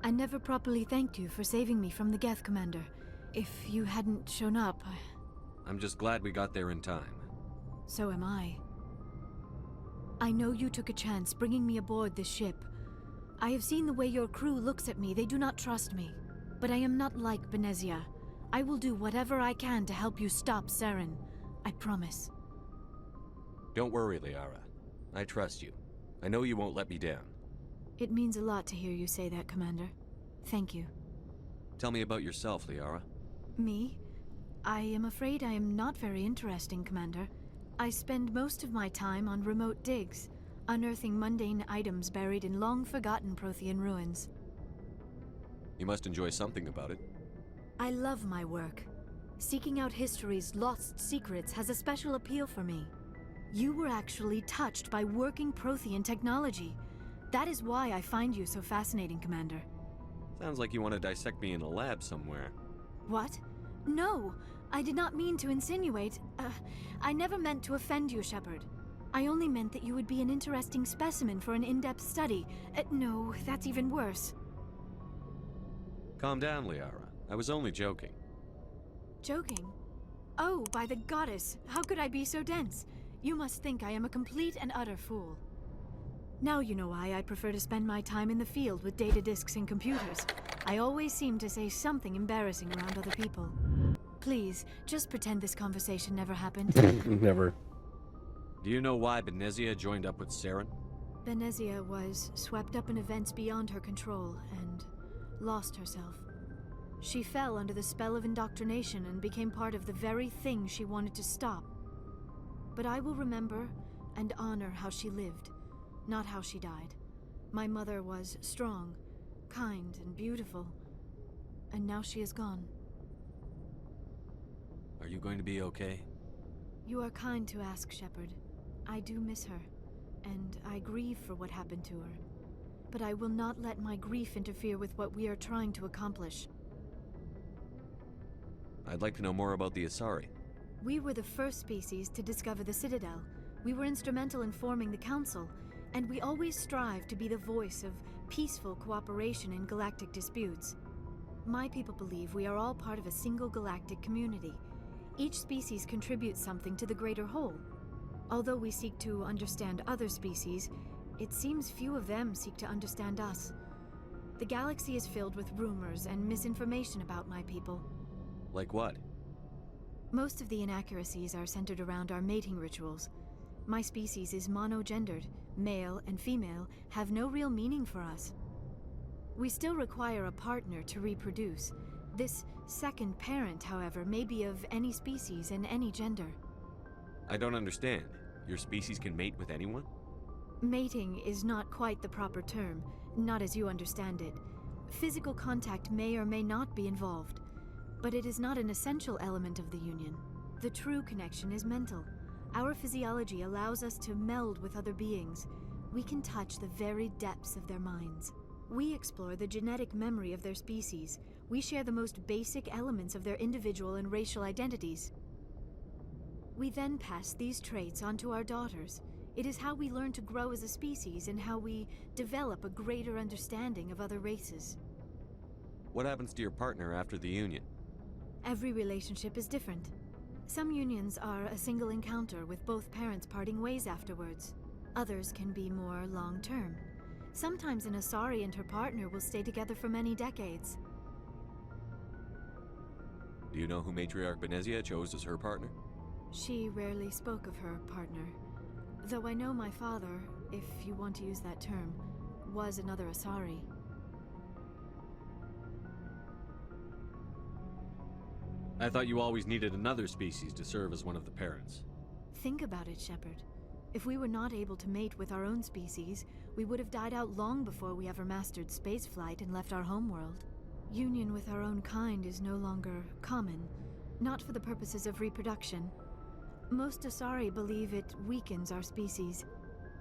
I never properly thanked you for saving me from the Geth, Commander. If you hadn't shown up, I'm just glad we got there in time. so am I. I know you took a chance bringing me aboard this ship. I have seen the way your crew looks at me. They do not trust me. But I am not like Benezia. I will do whatever I can to help you stop Saren. I promise. Don't worry, Liara. I trust you. I know you won't let me down. It means a lot to hear you say that, Commander. Thank you. Tell me about yourself, Liara. Me? I am afraid I am not very interesting, Commander. I spend most of my time on remote digs, unearthing mundane items buried in long-forgotten Prothean ruins. You must enjoy something about it. I love my work. Seeking out history's lost secrets has a special appeal for me. You were actually touched by working Prothean technology. That is why I find you so fascinating, Commander. Sounds like you want to dissect me in a lab somewhere. What? No, I did not mean to insinuate. I never meant to offend you, Shepard. I only meant that you would be an interesting specimen for an in-depth study. No, that's even worse. Calm down, Liara. I was only joking. Joking? Oh, by the goddess, how could I be so dense? You must think I am a complete and utter fool. Now you know why I prefer to spend my time in the field with data disks and computers. I always seem to say something embarrassing around other people. Please, just pretend this conversation never happened. Never. Do you know why Benezia joined up with Saren? Benezia was swept up in events beyond her control and lost herself. She fell under the spell of indoctrination and became part of the very thing she wanted to stop. But I will remember and honor how she lived, not how she died. My mother was strong, kind, and beautiful, and now she is gone. Are you going to be okay? You are kind to ask, Shepard. I do miss her, and I grieve for what happened to her. But I will not let my grief interfere with what we are trying to accomplish. I'd like to know more about the Asari. We were the first species to discover the Citadel. We were instrumental in forming the Council, and we always strive to be the voice of peaceful cooperation in galactic disputes. My people believe we are all part of a single galactic community. Each species contributes something to the greater whole. Although we seek to understand other species, it seems few of them seek to understand us. The galaxy is filled with rumors and misinformation about my people. Like what? Most of the inaccuracies are centered around our mating rituals. My species is monogendered. Male and female have no real meaning for us. We still require a partner to reproduce. This second parent, however, may be of any species and any gender. I don't understand. Your species can mate with anyone? Mating is not quite the proper term, not as you understand it. Physical contact may or may not be involved, but it is not an essential element of the union. The true connection is mental. Our physiology allows us to meld with other beings. We can touch the very depths of their minds. We explore the genetic memory of their species. We share the most basic elements of their individual and racial identities. We then pass these traits on to our daughters. It is how we learn to grow as a species and how we develop a greater understanding of other races. What happens to your partner after the union? Every relationship is different. Some unions are a single encounter with both parents parting ways afterwards. Others can be more long-term. Sometimes an Asari and her partner will stay together for many decades. Do you know who Matriarch Benezia chose as her partner? She rarely spoke of her partner. Though I know my father, if you want to use that term, was another Asari. I thought you always needed another species to serve as one of the parents. Think about it, Shepard. If we were not able to mate with our own species, we would have died out long before we ever mastered spaceflight and left our homeworld. Union with our own kind is no longer common, not for the purposes of reproduction. Most Asari believe it weakens our species.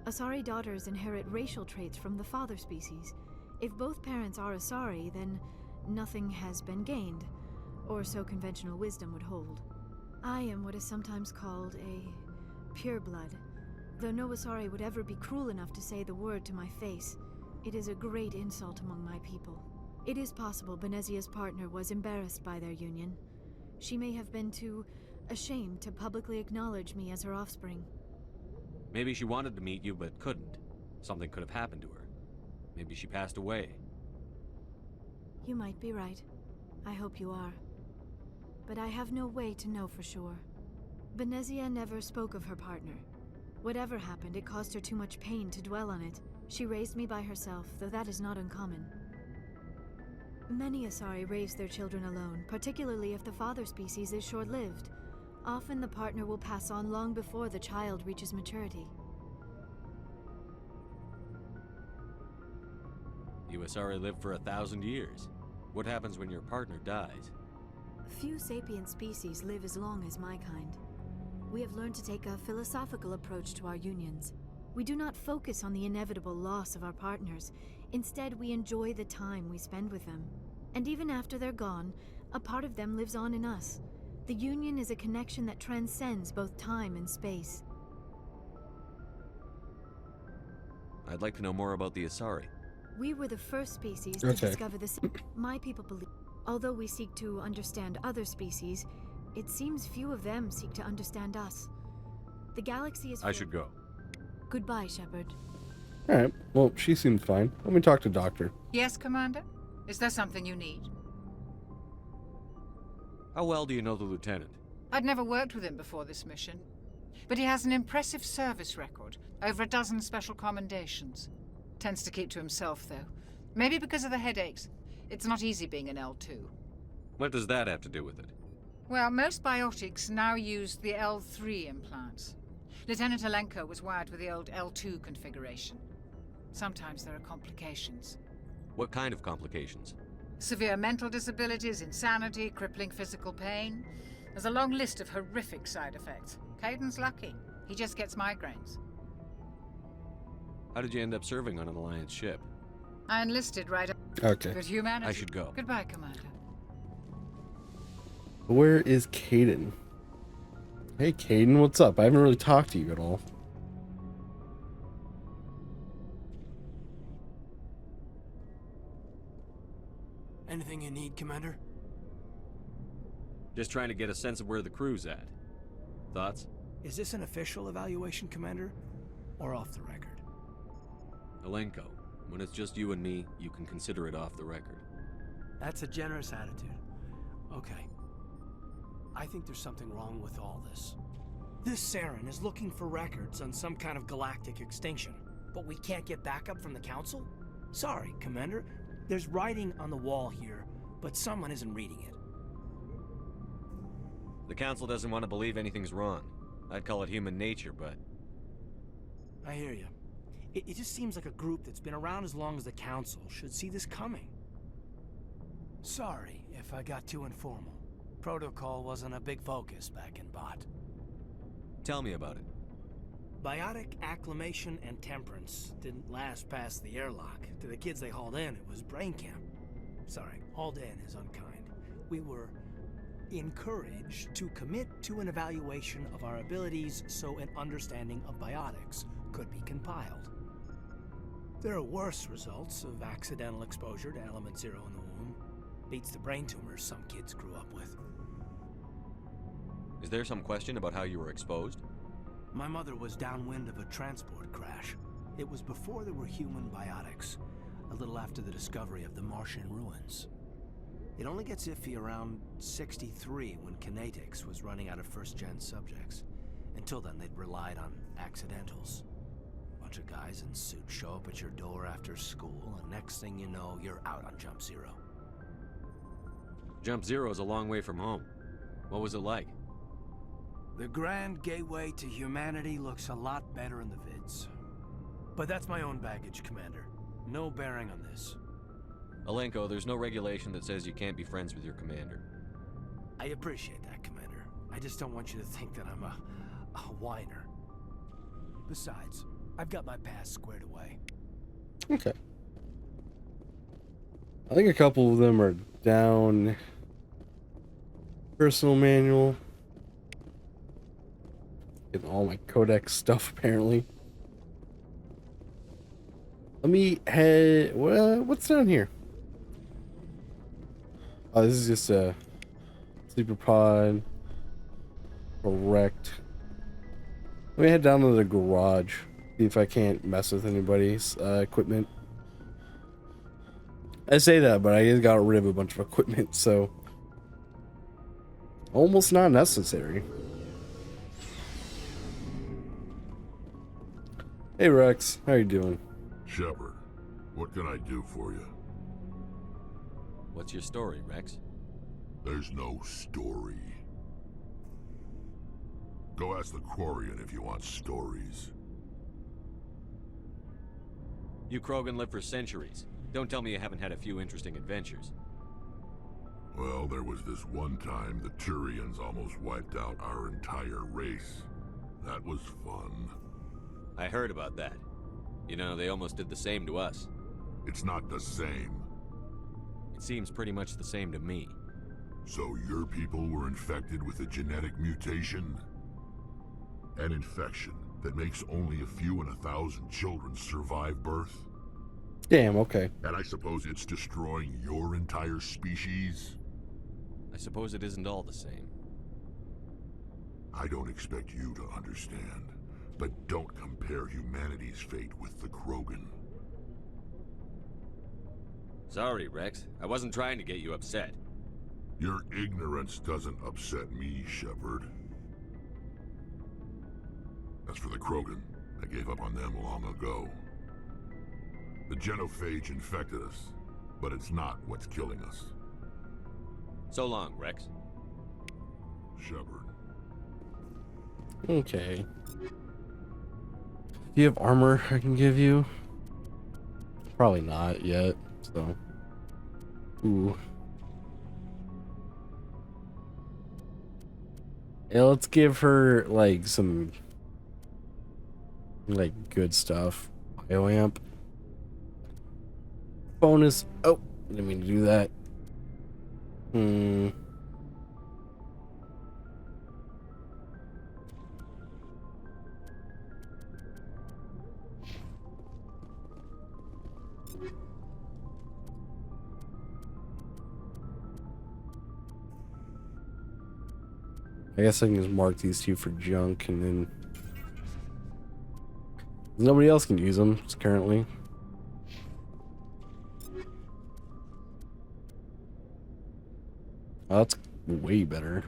Asari daughters inherit racial traits from the father species. If both parents are Asari, then nothing has been gained, or so conventional wisdom would hold. I am what is sometimes called a pureblood. Though no Asari would ever be cruel enough to say the word to my face, it is a great insult among my people. It is possible Benezia's partner was embarrassed by their union. She may have been too ashamed to publicly acknowledge me as her offspring. Maybe she wanted to meet you but couldn't. Something could have happened to her. Maybe she passed away. You might be right. I hope you are. But I have no way to know for sure. Benezia never spoke of her partner. Whatever happened, it caused her too much pain to dwell on it. She raised me by herself, though that is not uncommon. Many Asari raise their children alone, particularly if the father species is short-lived. Often the partner will pass on long before the child reaches maturity. You Asari live for 1,000 years. What happens when your partner dies? Few sapient species live as long as my kind. We have learned to take a philosophical approach to our unions. We do not focus on the inevitable loss of our partners. Instead, we enjoy the time we spend with them. And even after they're gone, a part of them lives on in us. The union is a connection that transcends both time and space. I'd like to know more about the Asari. We were the first species to discover this. My people believe, although we seek to understand other species, it seems few of them seek to understand us. The galaxy is... I should go. Goodbye, Shepard. Alright, well, she seems fine. Let me talk to Doctor. Yes, Commander? Is there something you need? How well do you know the Lieutenant? I'd never worked with him before this mission. But he has an impressive service record, over a dozen special commendations. Tends to keep to himself, though. Maybe because of the headaches. It's not easy being an L2. What does that have to do with it? Well, most biotics now use the L3 implants. Lieutenant Alenko was wired with the old L2 configuration. Sometimes there are complications. What kind of complications? Severe mental disabilities, insanity, crippling physical pain. There's a long list of horrific side effects. Kaiden's lucky. He just gets migraines. How did you end up serving on an Alliance ship? I enlisted right up. Okay. Good humanity. I should go. Goodbye, Commander. Where is Kaidan? Hey, Kaidan, what's up? I haven't really talked to you at all. Anything you need, Commander? Just trying to get a sense of where the crew's at. Thoughts? Is this an official evaluation, Commander? Or off the record? Alenko, when it's just you and me, you can consider it off the record. That's a generous attitude. Okay. I think there's something wrong with all this. This Saren is looking for records on some kind of galactic extinction, but we can't get backup from the Council? Sorry, Commander. There's writing on the wall here, but someone isn't reading it. The Council doesn't want to believe anything's wrong. I'd call it human nature, but... I hear you. It just seems like a group that's been around as long as the Council should see this coming. Sorry if I got too informal. Protocol wasn't a big focus back in Bot. Tell me about it. Biotic acclimation and temperance didn't last past the airlock. To the kids they hauled in, it was brain camp. Sorry, hauled in is unkind. We were encouraged to commit to an evaluation of our abilities so an understanding of biotics could be compiled. There are worse results of accidental exposure to element 0 in the womb. Beats the brain tumors some kids grew up with. Is there some question about how you were exposed? My mother was downwind of a transport crash. It was before there were human biotics, a little after the discovery of the Martian ruins. It only gets iffy around 63 when Kinetics was running out of first-gen subjects. Until then, they'd relied on accidentals. Bunch of guys in suits show up at your door after school, and next thing you know, you're out on Jump Zero. Jump Zero is a long way from home. What was it like? The grand gateway to humanity looks a lot better in the vids. But that's my own baggage, Commander. No bearing on this. Alenko, there's no regulation that says you can't be friends with your commander. I appreciate that, Commander. I just don't want you to think that I'm a whiner. Besides, I've got my past squared away. Okay. I think a couple of them are down. Personal manual. Getting all my codex stuff, apparently. Let me head... What's down here? Oh, this is just a sleeper pod. Correct. Let me head down to the garage. See if I can't mess with anybody's equipment. I say that, but I just got rid of a bunch of equipment, so almost not necessary. Hey Rex, how you doing? Shepard, what can I do for you? What's your story, Rex? There's no story. Go ask the Quarian if you want stories. You Krogan live for centuries. Don't tell me you haven't had a few interesting adventures. Well, there was this one time the Turians almost wiped out our entire race. That was fun. I heard about that. You know, they almost did the same to us. It's not the same. It seems pretty much the same to me. So your people were infected with a genetic mutation? An infection that makes only a few in 1,000 children survive birth? Damn, okay. And I suppose it's destroying your entire species? I suppose it isn't all the same. I don't expect you to understand, but don't compare humanity's fate with the Krogan. Sorry, Rex. I wasn't trying to get you upset. Your ignorance doesn't upset me, Shepard. As for the Krogan, I gave up on them long ago. The genophage infected us, but it's not what's killing us. So long, Rex. Shepard. Okay. Do you have armor I can give you? Probably not yet, so. Ooh. Yeah, let's give her, like, some, like, good stuff. Bioamp. Bonus. Oh, didn't mean to do that. I guess I can just mark these two for junk, and then nobody else can use them currently. Oh, that's way better.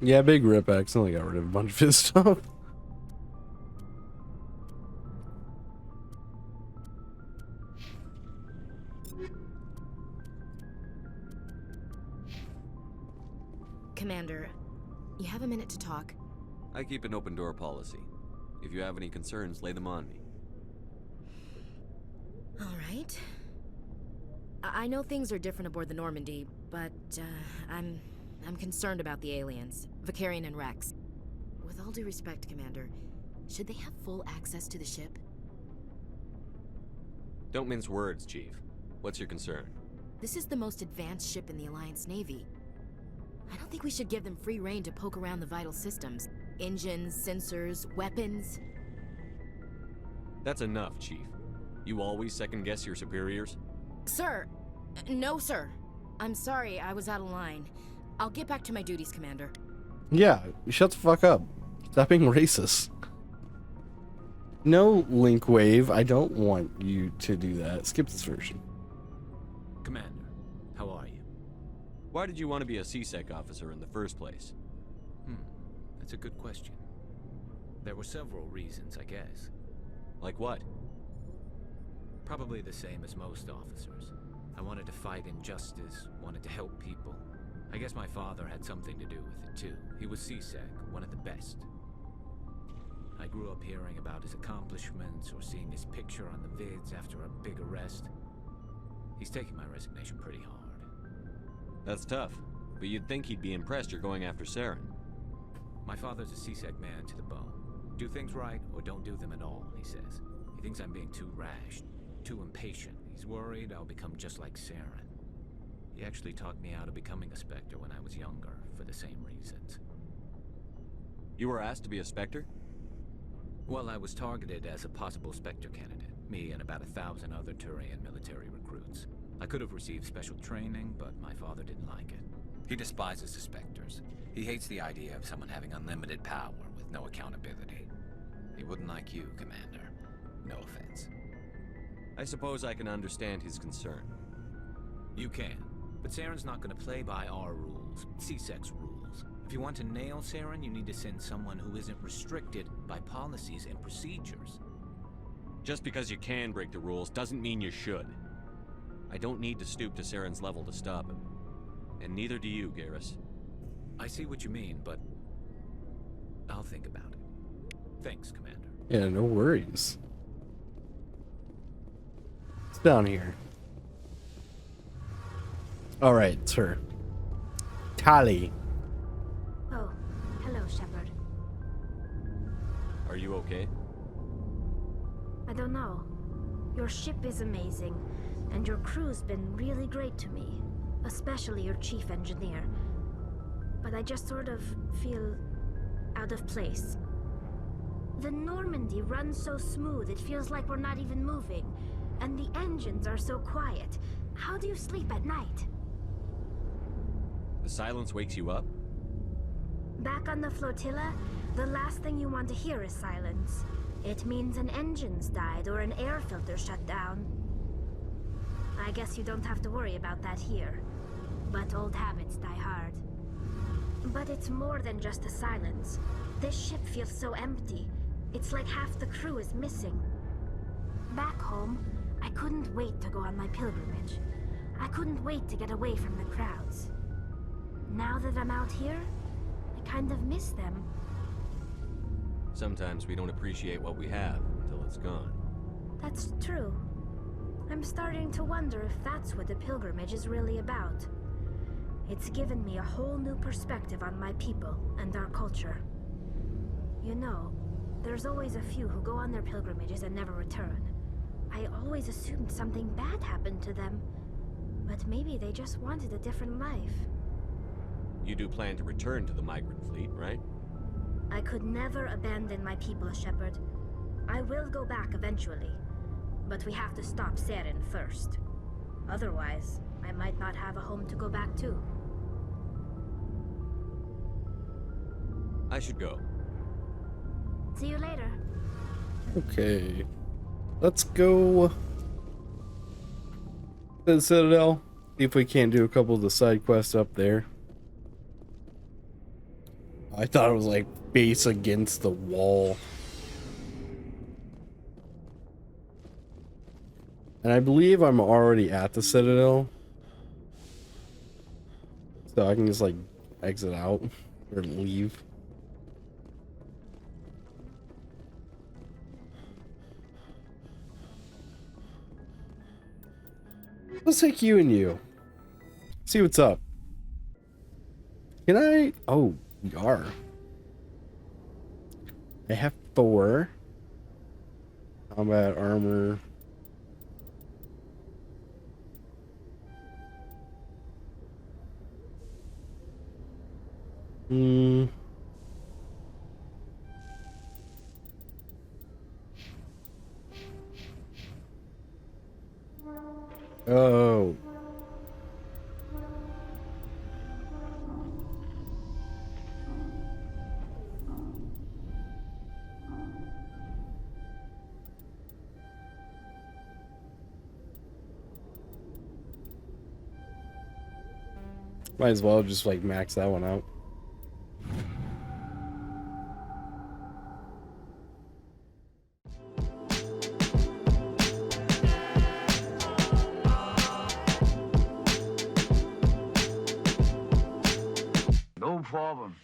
Yeah, Big Rip accidentally got rid of a bunch of his stuff. Commander, you have a minute to talk? I keep an open door policy. If you have any concerns, lay them on me. All right. I know things are different aboard the Normandy, but I'm concerned about the aliens, Vakarian and Rex. With all due respect, Commander, should they have full access to the ship? Don't mince words, Chief. What's your concern? This is the most advanced ship in the Alliance Navy. I don't think we should give them free rein to poke around the vital systems. Engines, sensors, weapons. That's enough, Chief. You always second-guess your superiors? Sir! No, sir. I'm sorry, I was out of line. I'll get back to my duties, Commander. Yeah, shut the fuck up. Stop being racist. No, Linkwave, I don't want you to do that. Skip this version. Commander, how are you? Why did you want to be a CSEC officer in the first place? That's a good question. There were several reasons, I guess. Like what? Probably the same as most officers. I wanted to fight injustice, wanted to help people. I guess my father had something to do with it too. He was CSEC, one of the best. I grew up hearing about his accomplishments or seeing his picture on the vids after a big arrest. He's taking my resignation pretty hard. That's tough, but you'd think he'd be impressed you're going after Saren. My father's a CSEC man to the bone. Do things right or don't do them at all, he says. He thinks I'm being too rash, too impatient. He's worried I'll become just like Saren. He actually talked me out of becoming a Spectre when I was younger, for the same reasons. You were asked to be a Spectre? Well, I was targeted as a possible Spectre candidate. Me and about 1,000 other Turian military recruits. I could have received special training, but my father didn't like it. He despises the Spectres. He hates the idea of someone having unlimited power with no accountability. He wouldn't like you, Commander. No offense. I suppose I can understand his concern. You can. But Saren's not going to play by our rules, CSEC's rules. If you want to nail Saren, you need to send someone who isn't restricted by policies and procedures. Just because you can break the rules doesn't mean you should. I don't need to stoop to Saren's level to stop him. And neither do you, Garrus. I see what you mean, but I'll think about it. Thanks, Commander. Yeah, no worries. It's down here. Alright, it's her. Tali. Oh, hello, Shepard. Are you okay? I don't know. Your ship is amazing, and your crew's been really great to me, especially your chief engineer. But I just sort of feel out of place. The Normandy runs so smooth it feels like we're not even moving, and the engines are so quiet. How do you sleep at night? The silence wakes you up? Back on the flotilla, the last thing you want to hear is silence. It means an engine's died or an air filter shut down. I guess you don't have to worry about that here. But old habits die hard. But it's more than just the silence. This ship feels so empty. It's like half the crew is missing. Back home, I couldn't wait to go on my pilgrimage. I couldn't wait to get away from the crowds. Now that I'm out here, I kind of miss them. Sometimes we don't appreciate what we have until it's gone. That's true. I'm starting to wonder if that's what the pilgrimage is really about. It's given me a whole new perspective on my people and our culture. You know, there's always a few who go on their pilgrimages and never return. I always assumed something bad happened to them, but maybe they just wanted a different life. You do plan to return to the migrant fleet, right? I could never abandon my people, Shepard. I will go back eventually, but we have to stop Saren first. Otherwise, I might not have a home to go back to. I should go. See you later. Okay. Let's go to the Citadel. See if we can't do a couple of the side quests up there. I thought it was like base against the wall. And I believe I'm already at the Citadel. So I can just like exit out or leave. Let's take you and you. See what's up. Can I? Oh, we are. I have 4. Combat armor. Oh. Might as well just like max that one out. No problem.